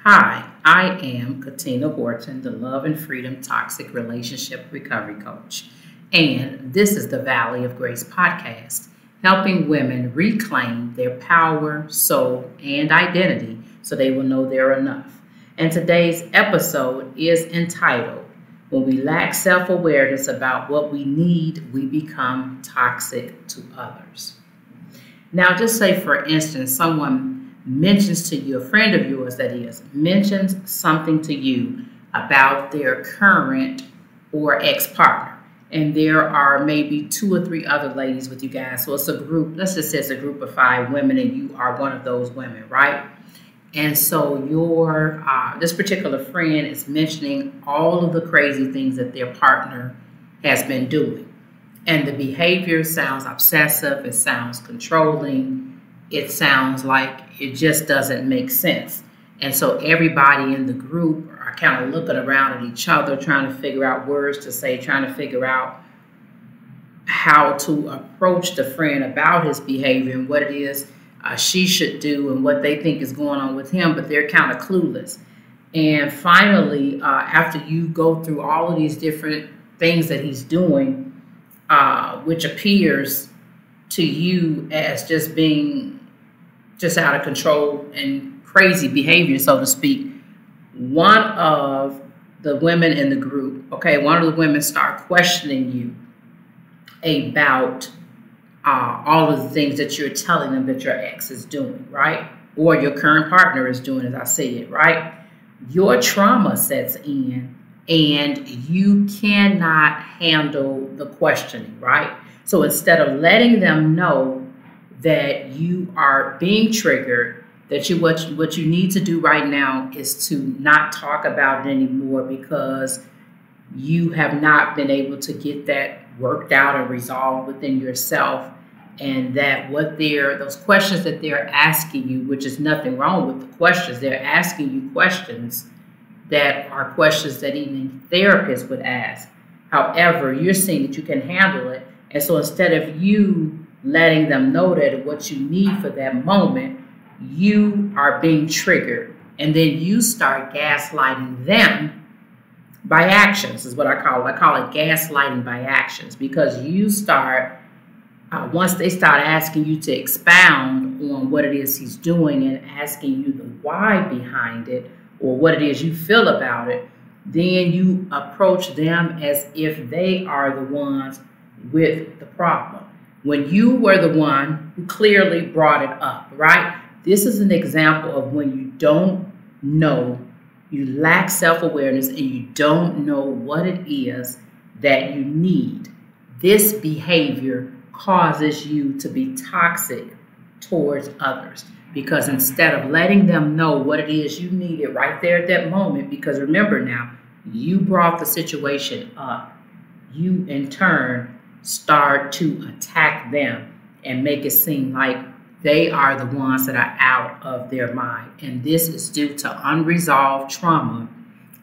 Hi, I am Katina Horton, the Love and Freedom Toxic Relationship Recovery Coach. And this is the Valley of Grace podcast, helping women reclaim their power, soul, and identity so they will know they're enough. And today's episode is entitled, When We Lack Self-Awareness About What We Need, We Become Toxic to Others. Now, just say, for instance, someone mentions to you, a friend of yours that is, mentions something to you about their current or ex-partner. And there are maybe 2 or 3 other ladies with you guys. So it's a group, let's just say it's a group of 5 women and you are one of those women, right? And so your this particular friend is mentioning all of the crazy things that their partner has been doing. And the behavior sounds obsessive, it sounds controlling, it sounds like it just doesn't make sense. And so everybody in the group are kind of looking around at each other, trying to figure out words to say, trying to figure out how to approach the friend about his behavior and what it is she should do and what they think is going on with him, but they're kind of clueless. And finally, after you go through all of these different things that he's doing, which appears to you as just being just out of control and crazy behavior, so to speak, one of the women in the group, one of the women start questioning you about all of the things that you're telling them that your ex is doing, right? Or your current partner is doing, as I said, right? Your trauma sets in and you cannot handle the questioning, right? So instead of letting them know that you are being triggered, that what you need to do right now is to not talk about it anymore because you have not been able to get that worked out and resolved within yourself, and that those questions that they're asking you, which is nothing wrong with the questions, they're asking you questions that are questions that even therapists would ask. However, you're seeing that you can handle it, and so instead of you letting them know that what you need for that moment, you are being triggered. And then you start gaslighting them by actions, is what I call it. I call it gaslighting by actions, because you start, once they start asking you to expound on what it is he's doing and asking you the why behind it or what it is you feel about it, then you approach them as if they are the ones with the problem, when you were the one who clearly brought it up, right? This is an example of when you don't know, you lack self-awareness, and you don't know what it is that you need. This behavior causes you to be toxic towards others, because instead of letting them know what it is you needed right there at that moment, because remember now, you brought the situation up, you in turn start to attack them and make it seem like they are the ones that are out of their mind. And this is due to unresolved trauma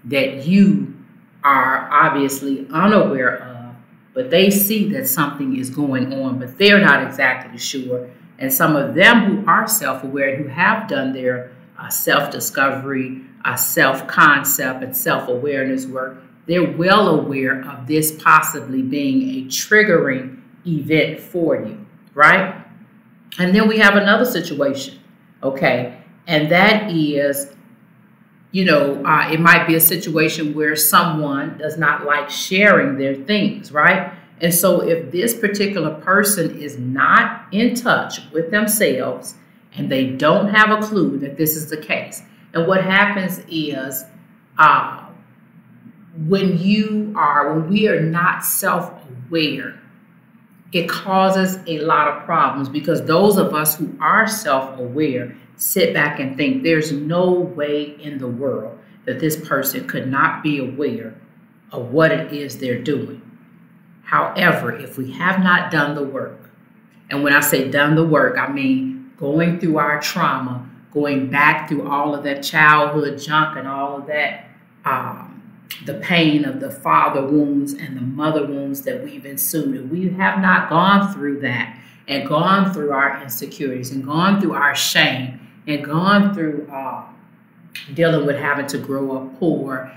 that you are obviously unaware of, but they see that something is going on, but they're not exactly sure. And some of them who are self-aware, who have done their self-discovery, self-concept, and self-awareness work, they're well aware of this possibly being a triggering event for you, right? And then we have another situation, and that is, it might be a situation where someone does not like sharing their things, right? And so if this particular person is not in touch with themselves and they don't have a clue that this is the case, and what happens is, when we are not self-aware, it causes a lot of problems, because those of us who are self-aware sit back and think there's no way in the world that this person could not be aware of what it is they're doing. However, if we have not done the work, and when I say done the work, I mean going through our trauma, going back through all of that childhood junk and all of that, the pain of the father wounds and the mother wounds that we've ensued. And we have not gone through that and gone through our insecurities and gone through our shame and gone through dealing with having to grow up poor,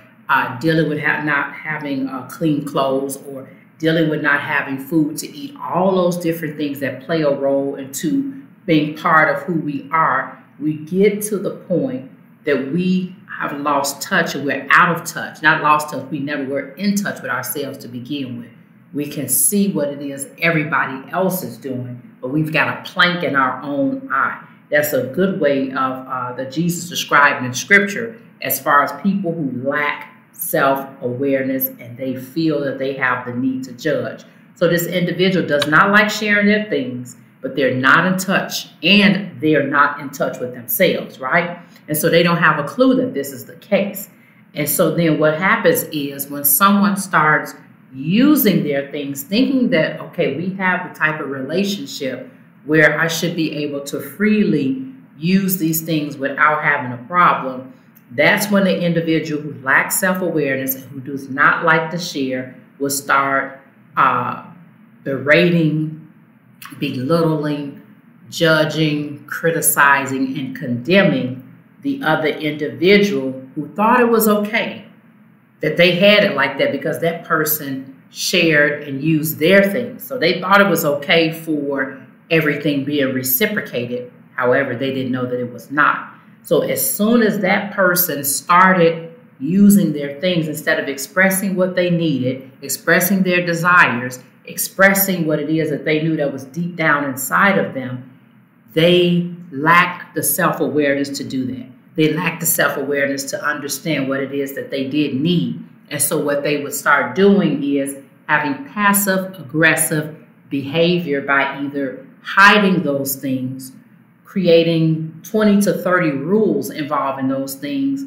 dealing with not having clean clothes, or dealing with not having food to eat, all those different things that play a role into being part of who we are, we get to the point that we have lost touch, and we're out of touch. Not lost touch, we never were in touch with ourselves to begin with. We can see what it is everybody else is doing, but we've got a plank in our own eye. That's a good way of that Jesus described in Scripture as far as people who lack self-awareness and they feel that they have the need to judge. So this individual does not like sharing their things, but they're not in touch, and they are not in touch with themselves, right? And so they don't have a clue that this is the case. And so then what happens is when someone starts using their things, thinking that, okay, we have the type of relationship where I should be able to freely use these things without having a problem, that's when the individual who lacks self-awareness and who does not like to share will start berating, belittling, judging, criticizing, and condemning the other individual who thought it was okay that they had it like that because that person shared and used their things. So they thought it was okay for everything being reciprocated. However, they didn't know that it was not. So as soon as that person started using their things instead of expressing what they needed, expressing their desires, expressing what it is that they knew that was deep down inside of them, they lacked the self-awareness to do that. They lacked the self-awareness to understand what it is that they did need. And so what they would start doing is having passive-aggressive behavior by either hiding those things, creating 20 to 30 rules involving those things,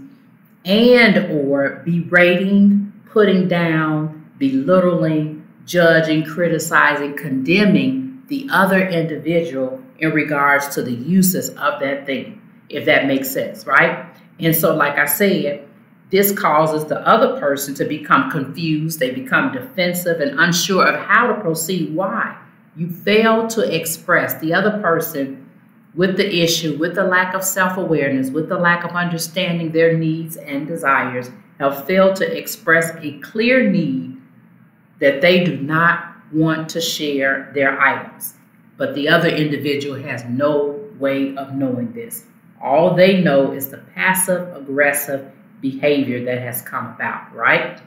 and or berating, putting down, belittling, judging, criticizing, condemning the other individual in regards to the uses of that thing, if that makes sense, right? And so, like I said, this causes the other person to become confused. They become defensive and unsure of how to proceed. Why? You fail to express the other person with the issue, with the lack of self-awareness, with the lack of understanding their needs and desires, have failed to express a clear need that they do not want to share their items. But the other individual has no way of knowing this. All they know is the passive-aggressive behavior that has come about, right?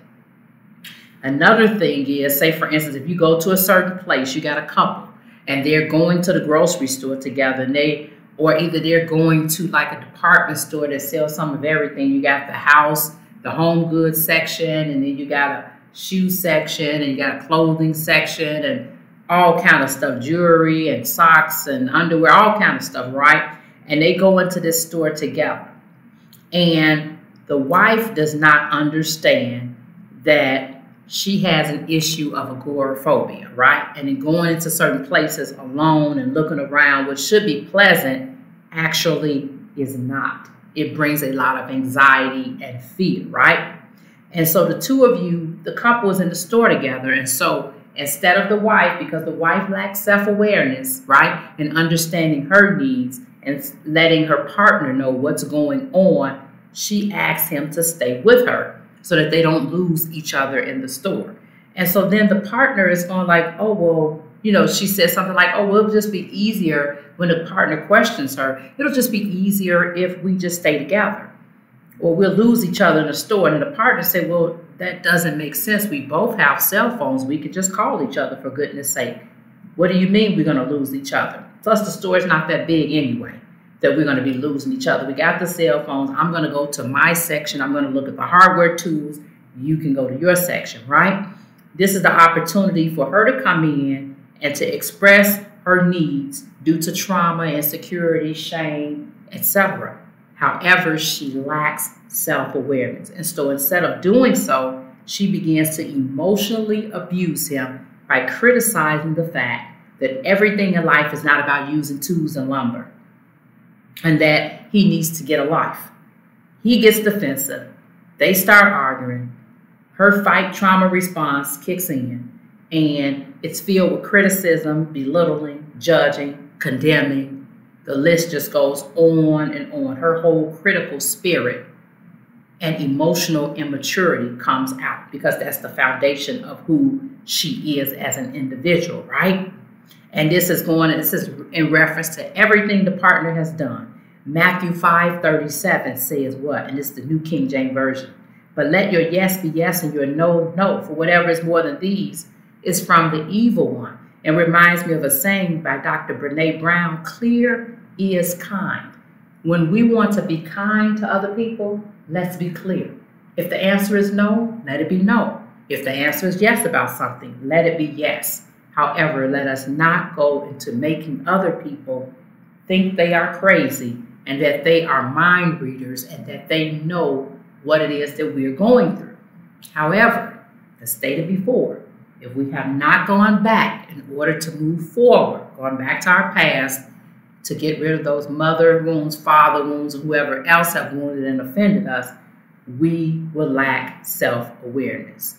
Another thing is, say for instance, if you go to a certain place, you got a couple, and they're going to the grocery store together, and or either they're going to like a department store that sells some of everything. You got the house, the home goods section, and then you got a shoe section, and you got a clothing section, and all kind of stuff, jewelry and socks and underwear, all kind of stuff, right? And they go into this store together. And the wife does not understand that she has an issue of agoraphobia, right? And then going into certain places alone and looking around, which should be pleasant, actually is not. It brings a lot of anxiety and fear, right? And so the two of you, the couple is in the store together. And so instead of the wife, because the wife lacks self-awareness, right? And understanding her needs and letting her partner know what's going on, she asks him to stay with her so that they don't lose each other in the store. And so then the partner is going like, oh, well, you know, she says something like, oh, well, it'll just be easier when the partner questions her. It'll just be easier if we just stay together. Or we'll lose each other in the store. And the partner said, well, that doesn't make sense. We both have cell phones. We could just call each other, for goodness sake. What do you mean we're going to lose each other? Plus, the store is not that big anyway that we're going to be losing each other. We got the cell phones. I'm going to go to my section. I'm going to look at the hardware tools. You can go to your section, right? This is the opportunity for her to come in and to express her needs due to trauma, insecurity, shame, etc. However, she lacks self-awareness. And so instead of doing so, she begins to emotionally abuse him by criticizing the fact that everything in life is not about using tools and lumber, and that he needs to get a life. He gets defensive. They start arguing. Her fight trauma response kicks in, and it's filled with criticism, belittling, judging, condemning. The list just goes on and on. Her whole critical spirit and emotional immaturity comes out, because that's the foundation of who she is as an individual, right? And this is in reference to everything the partner has done. Matthew 5:37 says what? And this is the New King James Version. But let your yes be yes and your no, no. For whatever is more than these is from the evil one. And reminds me of a saying by Dr. Brene Brown, clear is kind. When we want to be kind to other people, let's be clear. If the answer is no, let it be no. If the answer is yes about something, let it be yes. However, let us not go into making other people think they are crazy and that they are mind readers and that they know what it is that we're going through. However, as stated before, if we have not gone back in order to move forward, going back to our past to get rid of those mother wounds, father wounds, or whoever else have wounded and offended us, we will lack self-awareness.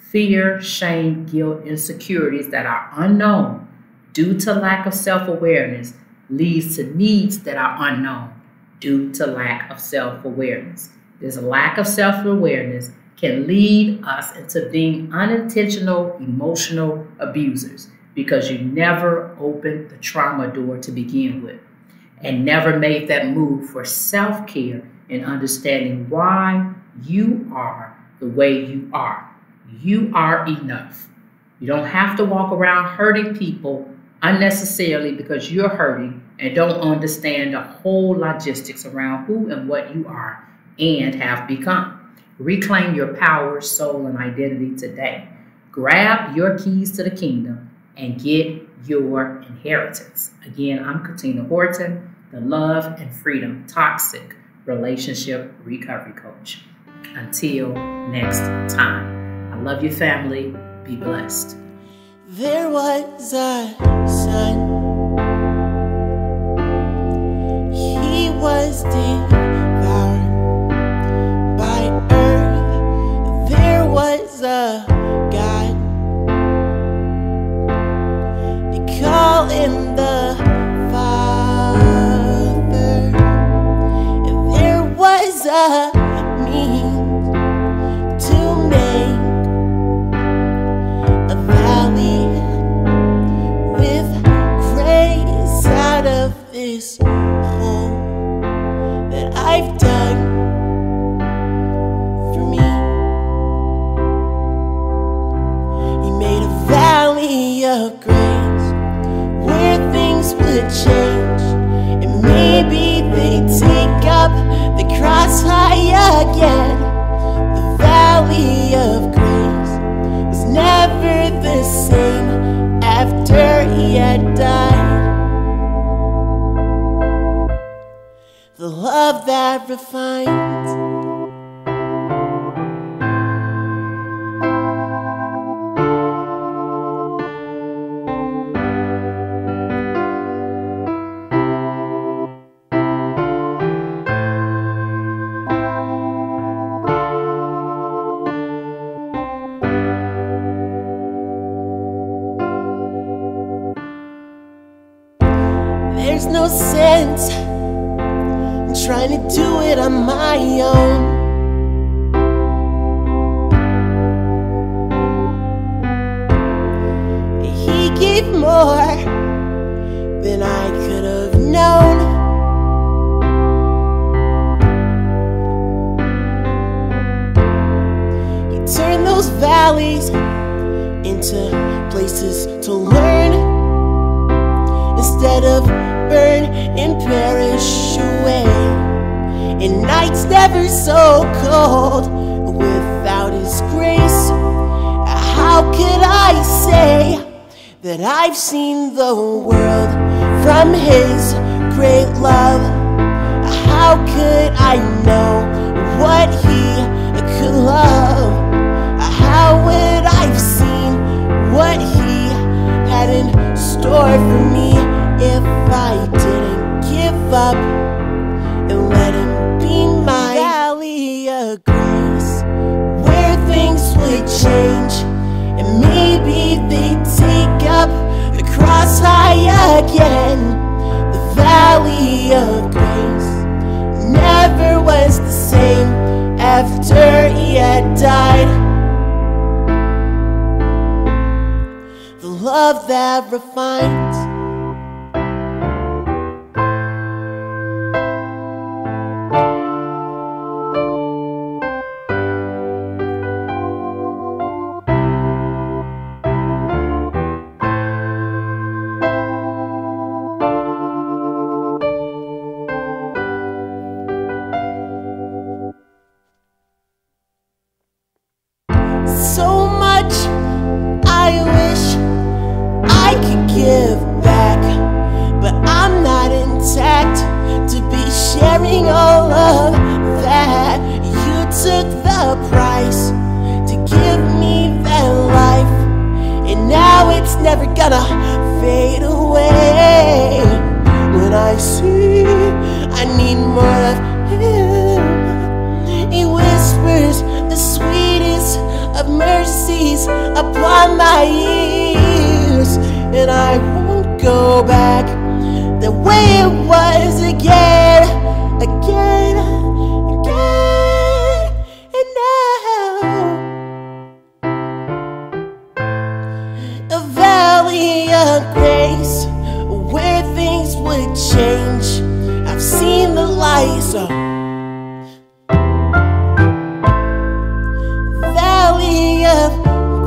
Fear, shame, guilt, insecurities that are unknown due to lack of self-awareness leads to needs that are unknown due to lack of self-awareness. This lack of self-awareness can lead us into being unintentional emotional abusers because you never opened the trauma door to begin with and never made that move for self-care and understanding why you are the way you are. You are enough. You don't have to walk around hurting people unnecessarily because you're hurting and don't understand the whole logistics around who and what you are and have become. Reclaim your power, soul, and identity today. Grab your keys to the kingdom and get your inheritance. Again, I'm Katina Horton, the Love and Freedom Toxic Relationship Recovery Coach. Until next time. I love you, family. Be blessed. There was a son. He was devoured by earth. There was a God. They call him the Father. And there was a means to make a valley with grace out of this hole that I've dug for me. He made a valley of grace where things would change, and maybe they'd take up the cross high again. The valley of grace was never the same after he had died. The love that refines. There's no sense in trying to do it on my own. He gave more than I could have known. He turned those valleys into places to learn, instead of burn and perish away. And nights never so cold without his grace. How could I say that I've seen the world from his great love? How could I know what he could love? How would I've seen what he had in store for me if I didn't give up and let him be my valley of grace, where things would change and maybe they'd take up the cross high again. The valley of grace never was the same after he had died. The love that refines. So much I wish I could give back, but I'm not intact to be sharing all of that. You took the price to give me that life, and now it's never gonna fade away. When I see I need more of him, he whispers the sweetest of mercies upon my ears, and I won't go back the way it was again, again, again. And now a valley of grace where things would change. I've seen the lights of of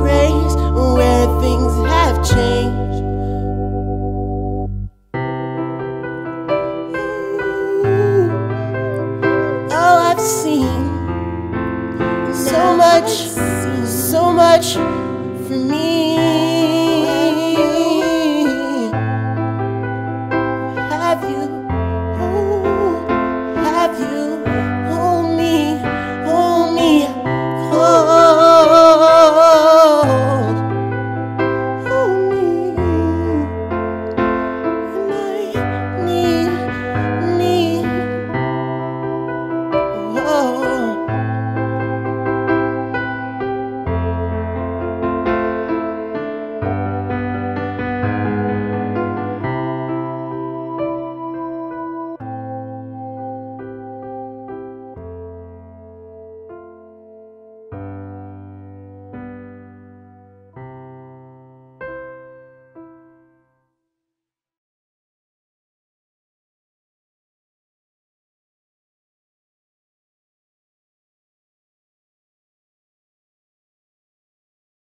grace where things have changed. Oh, I've seen so much for me.